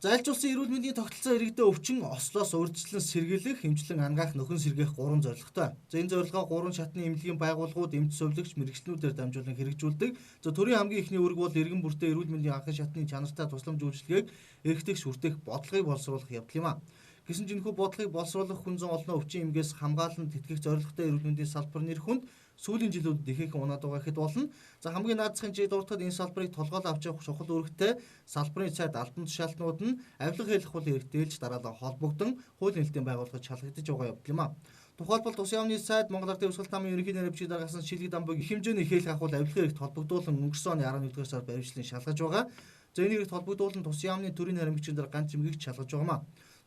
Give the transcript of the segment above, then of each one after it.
Зайлшуулсан эрүүл мэндийн тогтолцоо иргэдэд өвчин ослоос урьдчилан сэргийлэх, хэмжлэн ангаах, нөхөн сэргээх 3 зорилготой. Энэ зорилгоо 3 шатны эмнэлгийн байгууллагууд, эмч сувлагч, мэрэгчлэнүүдээр дамжуулан хэрэгжүүлдэг. Төрийн хамгийн ихний үүрэг бол иргэн бүртээ эрүүл мэндийн анхан шатны чанартай тусламж үйлчилгээг эрхтэх, шүртэх, бодлогыг боловсруулах явдал юм а. Гэсэн ч энэхүү бодлогыг боловсруулах хүн зүүн олон өвчин эмгээс хамгаалан тэтгэх зорилготой эрүүл мэндийн салбар нэр хүнд сүүлийн жилүүдэд ихээхэн унаад байгаа хэд болно. Хамгийн наадсахын жид дуртад энэ салбарыг толгойлоо авч явах чухал үүрэгтэй салбарын цайд албан тушаалтнууд нь авилга хэлэх хууль эрхтээлж дараалал холбогдсон хууль нэлтийн байгууллагад шалгагдаж байгаа явдал юм а. Тухайлбал Тус яамны сайд Монгол Ардын Өвсгөл намын ерөнхий найрамчийг даргасан шилэг дамбыг их хэмжээний ихээлх ахуул авилга хэрэгт холбогдуулан өнгөрсөн оны 11-р сард баримтлан шалгаж байгаа. Энэ хэрэгт холбогдуулан Тус яамны төрийн найрамчийн дараа ганц чимгийг шалгаж байгаа юм а.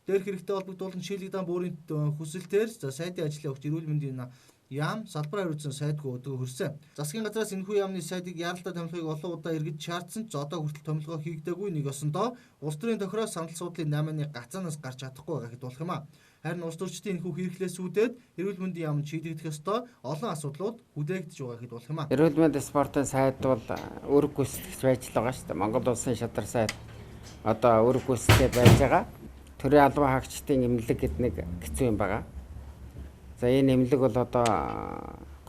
Дээрх хэрэгтэй холбогдуулан шилэг дамб өөрийн хүсэлтээр сайдын ажлын өгч эрүүл мэндийн яам салбар хариуцсан сайдгүй өдгөө хүрсэн. Засгийн газраас энэхүү яамны сайдыг яаралтай томилхойг олон удаа эргэж шаардсан ч одоо хүртэл томилгоо хийгдээгүй. Нэг осондоо улс төрийн тохироос санал суудлын 8-ны гацаанаас гарч чадахгүй байгаа хэд болох юм а. Харин улс төрчдийн энэхүү хэрэглээс үүдээд эрүүл мэндийн яамд шийдэгдэх ёстой олон асуудлууд хүлээгдэж байгаа хэд болох юм а. Эрүүл мэндийн спортын сайд бол үүрэг гүйцэтгэгч байж л байгаа шүү дээ. Монгол улсын шадар сайд одоо үүрэг гүйцэтгэж байж байгаа. Төрийн албан хаагчдын эмнэлэг гэдэг нэг хэцүү юм байгаа. За энэ эмнэлэг бол одоо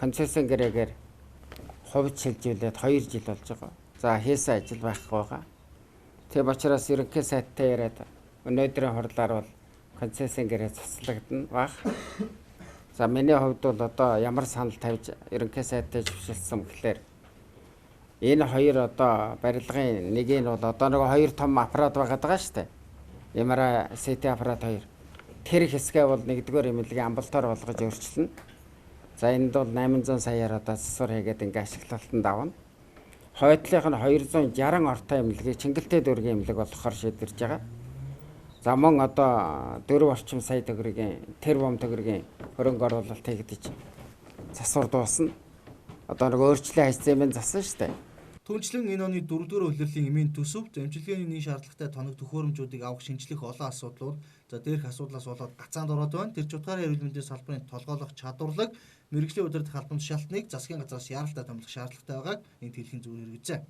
концессийн гэрээгээр хувьд шилжүүлээд 2 жил болж байгаа. За хийсэн ажил байхгүй байгаа. Тийм учраас ерөнхий сайттай яриад өнөөдрийн хурлаар бол концессийн гэрээ цуцлагдана баг. За миний хувьд бол одоо ямар санал тавьж ерөнхий сайттай зөвшөөрсөн гэхээр энэ хоёр одоо барилгын нэг нь бол одоо нэг хоёр том аппарат байгаа даа шүү дээ. Ямара сити аппарат 2. Тэр хэсгээ бол нэгдүгээр эмнэлгийн амбулатор болгож өөрчилнө. За энд бол 800 саяар одоо засвар хийгээд ингээ ашиглалтанд авна. Хойдлынх нь 260 ортой эмнэлгийг Чингэлтэй дүүргийн эмнэлэг болохоор шийдвэрж байгаа. За мөн одоо 4 орчим сая төгрөгийн тэр бом төгрөгийн хөрөнгө оруулалт хийгдэж засвар дуусна. Одоо нэг өөрчлөлт хайцсан юм засан шүү дээ. Түүнчлэн энэ оны 4-р улирлын эмийн төсөв, эмчилгээний нийт шаардлагатай тоног төхөөрөмжүүдийг авах шинжлэх олон асуудлууд, дээрх асуудлаас болоод гацаанд ороод байна. Тэр чухал эрүүл мэндийн салбарын толгойлох чадварлаг, мэрэгжлийн удирдах албан тушаалтныг засгийн газраас яаралтай томилох шаардлагатай байгааг энд хэлхэн зүгээр хэрэгжээ.